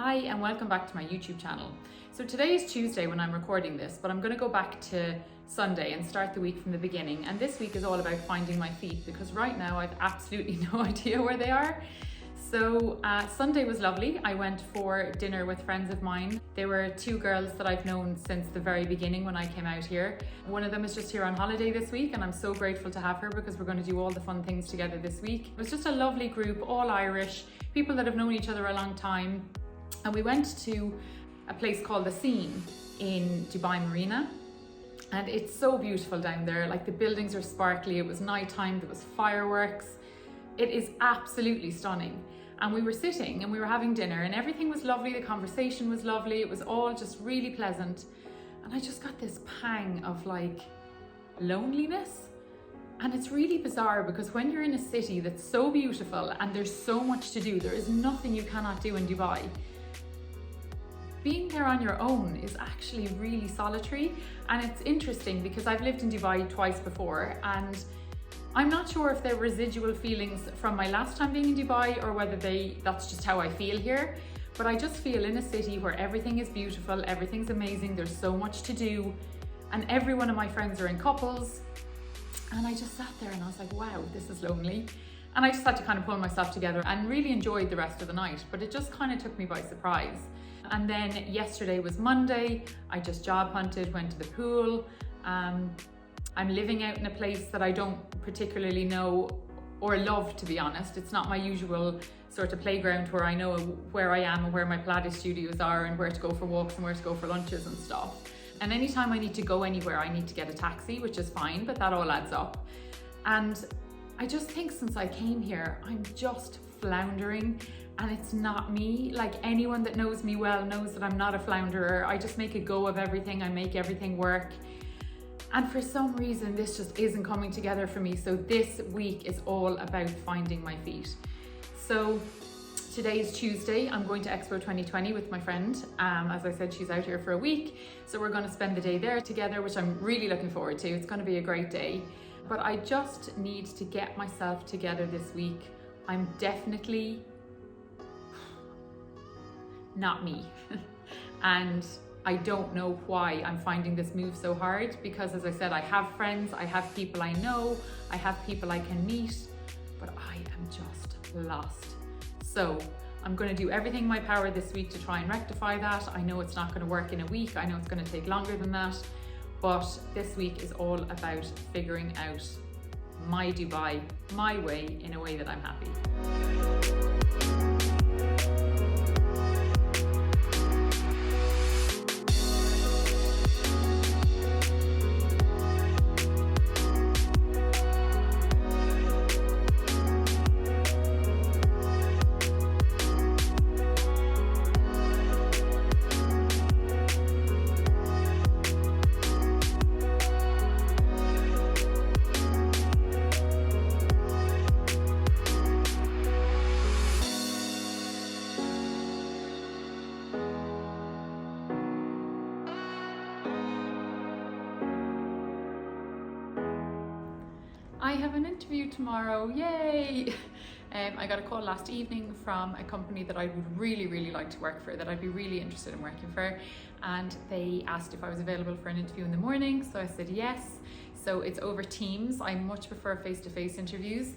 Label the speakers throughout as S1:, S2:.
S1: Hi and welcome back to my YouTube channel. So today is Tuesday when I'm recording this, but I'm going to go back to Sunday and start the week from the beginning. And this week is all about finding my feet because right now I've absolutely no idea where they are. So Sunday was lovely. I went for dinner with friends of mine. They were two girls that I've known since the very beginning when I came out here. One of them is just here on holiday this week and I'm so grateful to have her because we're going to do all the fun things together this week. It was just a lovely group, all Irish, people that have known each other a long time. And we went to a place called The Scene in Dubai Marina. And it's so beautiful down there. Like the buildings are sparkly, it was nighttime, there was fireworks. It is absolutely stunning. And we were sitting and we were having dinner and everything was lovely, the conversation was lovely, it was all just really pleasant. And I just got this pang of like loneliness. And it's really bizarre because when you're in a city that's so beautiful and there's so much to do, there is nothing you cannot do in Dubai. Being there on your own is actually really solitary. And it's interesting because I've lived in Dubai twice before and I'm not sure if they're residual feelings from my last time being in Dubai or whether that's just how I feel here. But I just feel in a city where everything is beautiful, everything's amazing, there's so much to do, and every one of my friends are in couples. And I just sat there and I was like, wow, this is lonely. And I just had to kind of pull myself together and really enjoyed the rest of the night, but it just kind of took me by surprise. And then yesterday was Monday. I just job hunted, went to the pool. I'm living out in a place that I don't particularly know or love, to be honest. It's not my usual sort of playground where I know where I am and where my Pilates studios are and where to go for walks and where to go for lunches and stuff. And anytime I need to go anywhere, I need to get a taxi, which is fine, but that all adds up. And I just think since I came here, I'm just floundering and it's not me. Like anyone that knows me well knows that I'm not a flounderer. I just make a go of everything. I make everything work. And for some reason, this just isn't coming together for me. So this week is all about finding my feet. So today is Tuesday. I'm going to Expo 2020 with my friend. As I said, she's out here for a week. So we're going to spend the day there together, which I'm really looking forward to. It's going to be a great day. But I just need to get myself together this week. I'm definitely not me. And I don't know why I'm finding this move so hard because, as I said, I have friends, I have people I know, I have people I can meet, but I am just lost. So I'm going to do everything in my power this week to try and rectify that. I know it's not going to work in a week. I know it's going to take longer than that, but this week is all about figuring out my Dubai, my way, in a way that I'm happy. I have an interview tomorrow, yay! I got a call last evening from a company that I would really like to work for, that I'd be really interested in working for. And they asked if I was available for an interview in the morning, so I said yes. So it's over Teams. I much prefer face-to-face interviews,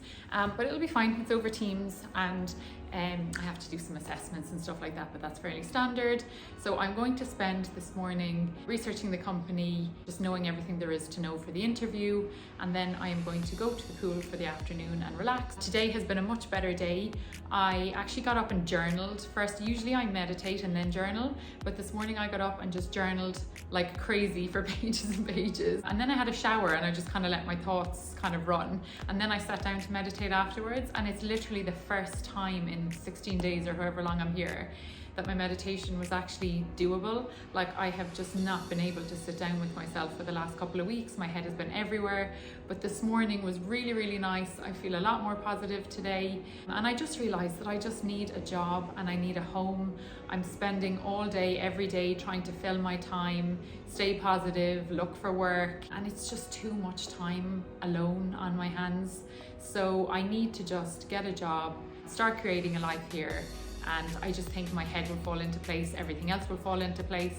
S1: but it'll be fine. It's over Teams and I have to do some assessments and stuff like that, but that's fairly standard. So I'm going to spend this morning researching the company, just knowing everything there is to know for the interview, and then I am going to go to the pool for the afternoon and relax. Today has been a much better day. I actually got up and journaled first. Usually I meditate and then journal, but this morning I got up and just journaled like crazy for pages and pages. And then I had a shower and I just kind of let my thoughts kind of run. And then I sat down to meditate afterwards, and it's literally the first time in 16 days or however long I'm here that my meditation was actually doable. Like I have just not been able to sit down with myself for the last couple of weeks. My head has been everywhere, but this morning was really nice. I feel a lot more positive today. And I just realized that I just need a job and I need a home. I'm spending all day, every day trying to fill my time, stay positive, look for work. And it's just too much time alone on my hands. So I need to just get a job, start creating a life here, and I just think my head will fall into place, everything else will fall into place.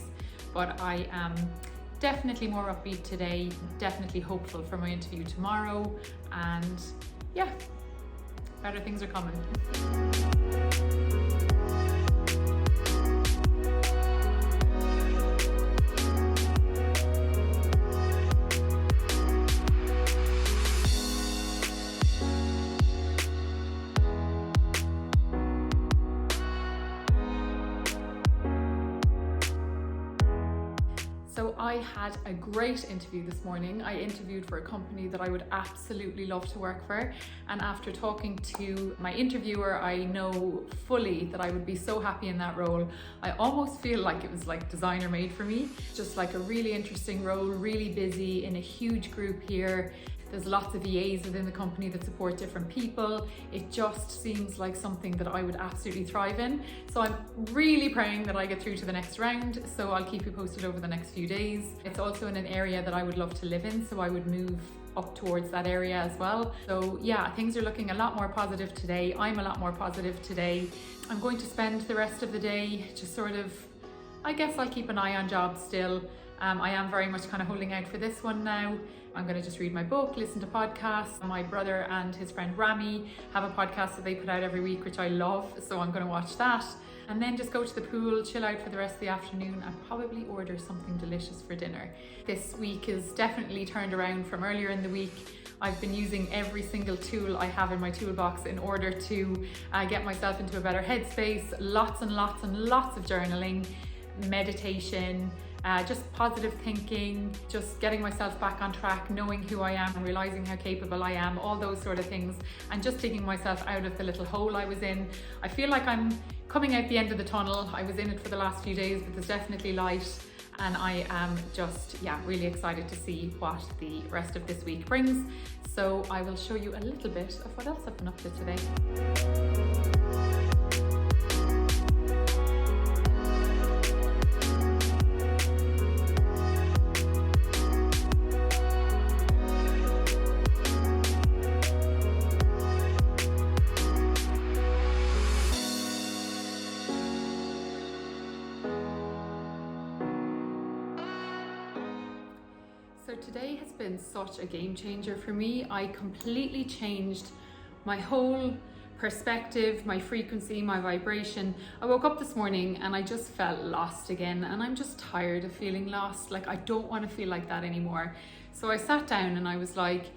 S1: But I am definitely more upbeat today, definitely hopeful for my interview tomorrow, and yeah, better things are coming. So I had a great interview this morning. I interviewed for a company that I would absolutely love to work for. And after talking to my interviewer, I know fully that I would be so happy in that role. I almost feel like it was like designer made for me. Just like a really interesting role, really busy in a huge group here. There's lots of EAs within the company that support different people. It just seems like something that I would absolutely thrive in. So I'm really praying that I get through to the next round. So I'll keep you posted over the next few days. It's also in an area that I would love to live in, so I would move up towards that area as well. So yeah, things are looking a lot more positive today. I'm a lot more positive today. I'm going to spend the rest of the day just sort of, I guess I'll keep an eye on jobs still. I am very much kind of holding out for this one now. I'm going to just read my book, listen to podcasts. My brother and his friend Rami have a podcast that they put out every week, which I love. So I'm going to watch that and then just go to the pool, chill out for the rest of the afternoon, and probably order something delicious for dinner. This week is definitely turned around from earlier in the week. I've been using every single tool I have in my toolbox in order to get myself into a better headspace. Lots and lots and lots of journaling, meditation, just positive thinking, just getting myself back on track, knowing who I am, realizing how capable I am, all those sort of things, and just digging myself out of the little hole I was in. I feel like I'm coming out the end of the tunnel. I was in it for the last few days, but there's definitely light, and I am just, really excited to see what the rest of this week brings. So I will show you a little bit of what else I've been up to today. So today has been such a game changer for me. I completely changed my whole perspective, my frequency, my vibration. I woke up this morning and I just felt lost again, and I'm just tired of feeling lost. Like, I don't want to feel like that anymore. So I sat down and I was like,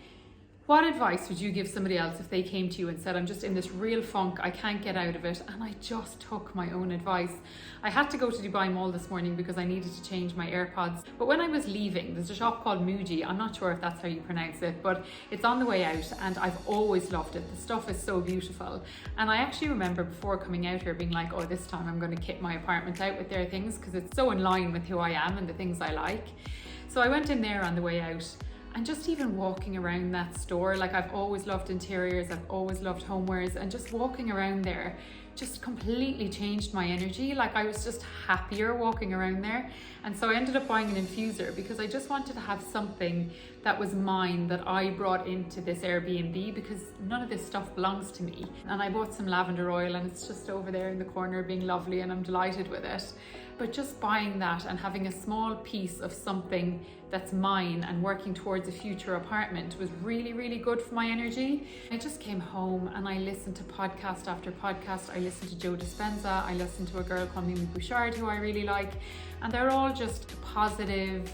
S1: what advice would you give somebody else if they came to you and said, I'm just in this real funk, I can't get out of it? And I just took my own advice. I had to go to Dubai Mall this morning because I needed to change my AirPods. But when I was leaving, there's a shop called Muji. I'm not sure if that's how you pronounce it, but it's on the way out and I've always loved it. The stuff is so beautiful. And I actually remember before coming out here being like, oh, this time I'm going to kit my apartment out with their things because it's so in line with who I am and the things I like. So I went in there on the way out. And just even walking around that store, like, I've always loved interiors, I've always loved homewares, and just walking around there just completely changed my energy. Like, I was just happier walking around there. And so I ended up buying an infuser because I just wanted to have something that was mine, that I brought into this Airbnb, because none of this stuff belongs to me. And I bought some lavender oil and it's just over there in the corner being lovely, and I'm delighted with it. But just buying that and having a small piece of something that's mine and working towards a future apartment was really, really good for my energy. I just came home and I listened to podcast after podcast. I listened to Joe Dispenza, I listened to a girl called Mimi Bouchard who I really like, and they're all just positive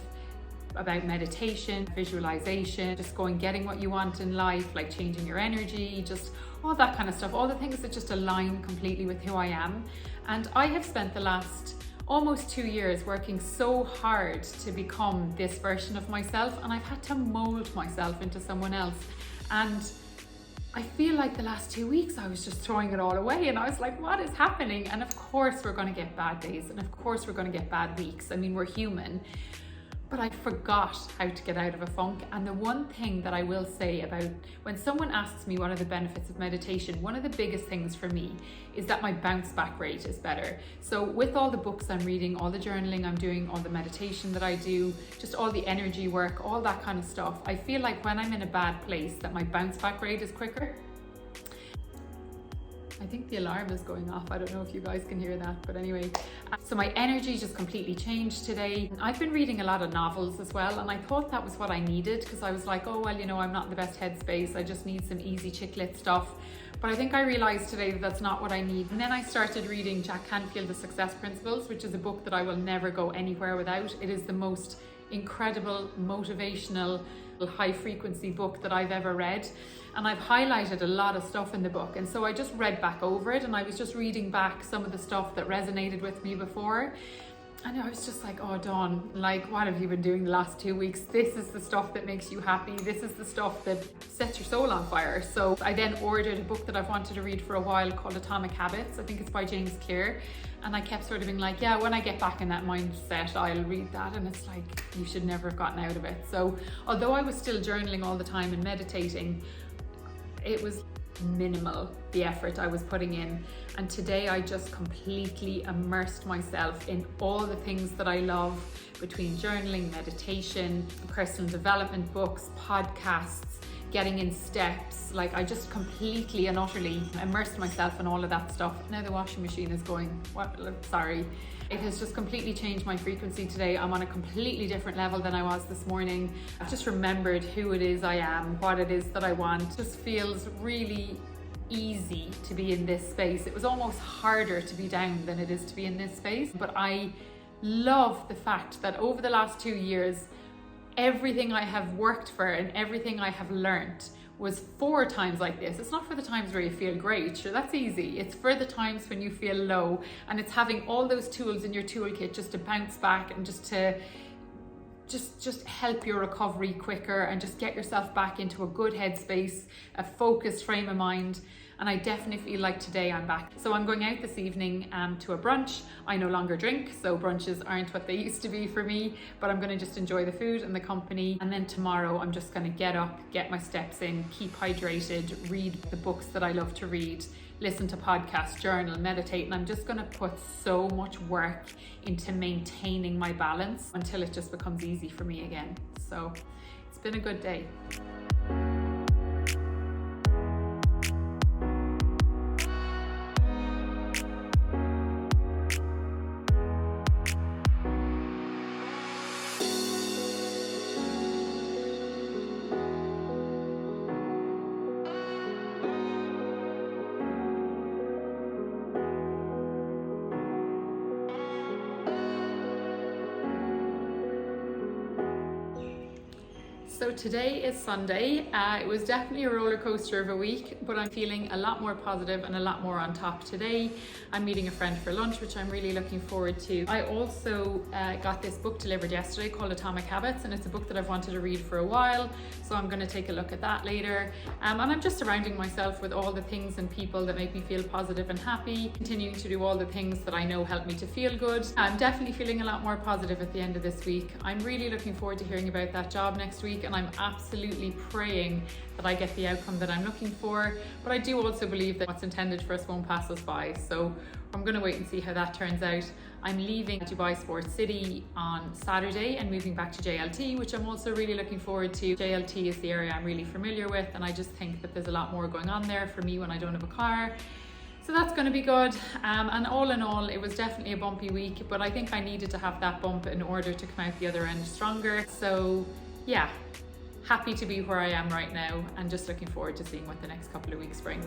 S1: about meditation, visualization, just getting what you want in life, like changing your energy, just all that kind of stuff, all the things that just align completely with who I am. And I have spent the last almost 2 years working so hard to become this version of myself, and I've had to mold myself into someone else. And I feel like the last 2 weeks I was just throwing it all away, and I was like, what is happening? And of course we're going to get bad days, and of course we're going to get bad weeks. I mean, we're human. But I forgot how to get out of a funk. And the one thing that I will say about when someone asks me what are the benefits of meditation, one of the biggest things for me is that my bounce back rate is better. So with all the books I'm reading, all the journaling I'm doing, all the meditation that I do, just all the energy work, all that kind of stuff, I feel like when I'm in a bad place that my bounce back rate is quicker. I think the alarm is going off. I don't know if you guys can hear that, but anyway. So my energy just completely changed today. I've been reading a lot of novels as well, and I thought that was what I needed, because I was like, oh, well, you know, I'm not in the best headspace. I just need some easy chick lit stuff. But I think I realized today that that's not what I need. And then I started reading Jack Canfield, The Success Principles, which is a book that I will never go anywhere without. It is the most incredible, motivational, high frequency book that I've ever read. And I've highlighted a lot of stuff in the book. And so I just read back over it, and I was just reading back some of the stuff that resonated with me before. And I was just like, oh, Dawn, like, what have you been doing the last 2 weeks? This is the stuff that makes you happy. This is the stuff that sets your soul on fire. So I then ordered a book that I've wanted to read for a while called Atomic Habits. I think it's by James Clear. And I kept sort of being like, yeah, when I get back in that mindset, I'll read that. And it's like, you should never have gotten out of it. So although I was still journaling all the time and meditating, it was minimal, the effort I was putting in. And today I just completely immersed myself in all the things that I love, between journaling, meditation, personal development books, podcasts, getting in steps. Like, I just completely and utterly immersed myself in all of that stuff. Now the washing machine is going, sorry. It has just completely changed my frequency today. I'm on a completely different level than I was this morning. I've just remembered who it is I am, what it is that I want. It just feels really easy to be in this space. It was almost harder to be down than it is to be in this space. But I love the fact that over the last 2 years, everything I have worked for and everything I have learned was 4 times like this. It's not for the times where you feel great, sure, that's easy. It's for the times when you feel low, and it's having all those tools in your toolkit just to bounce back and just to help your recovery quicker and just get yourself back into a good headspace, a focused frame of mind. And I definitely feel like today I'm back. So I'm going out this evening to a brunch. I no longer drink, so brunches aren't what they used to be for me, but I'm gonna just enjoy the food and the company. And then tomorrow I'm just gonna get up, get my steps in, keep hydrated, read the books that I love to read, listen to podcasts, journal, meditate, and I'm just gonna put so much work into maintaining my balance until it just becomes easy for me again. So it's been a good day. So today is Sunday. It was definitely a roller coaster of a week, but I'm feeling a lot more positive and a lot more on top today. I'm meeting a friend for lunch, which I'm really looking forward to. I also got this book delivered yesterday called Atomic Habits, and it's a book that I've wanted to read for a while, so I'm going to take a look at that later. And I'm just surrounding myself with all the things and people that make me feel positive and happy, continuing to do all the things that I know help me to feel good. I'm definitely feeling a lot more positive at the end of this week. I'm really looking forward to hearing about that job next week, and I'm absolutely praying that I get the outcome that I'm looking for. But I do also believe that what's intended for us won't pass us by, so I'm going to wait and see how that turns out. I'm leaving Dubai Sports City on Saturday and moving back to JLT, which I'm also really looking forward to. JLT is the area I'm really familiar with, and I just think that there's a lot more going on there for me when I don't have a car. So that's going to be good. And all in all, it was definitely a bumpy week, but I think I needed to have that bump in order to come out the other end stronger. So yeah, happy to be where I am right now and just looking forward to seeing what the next couple of weeks bring.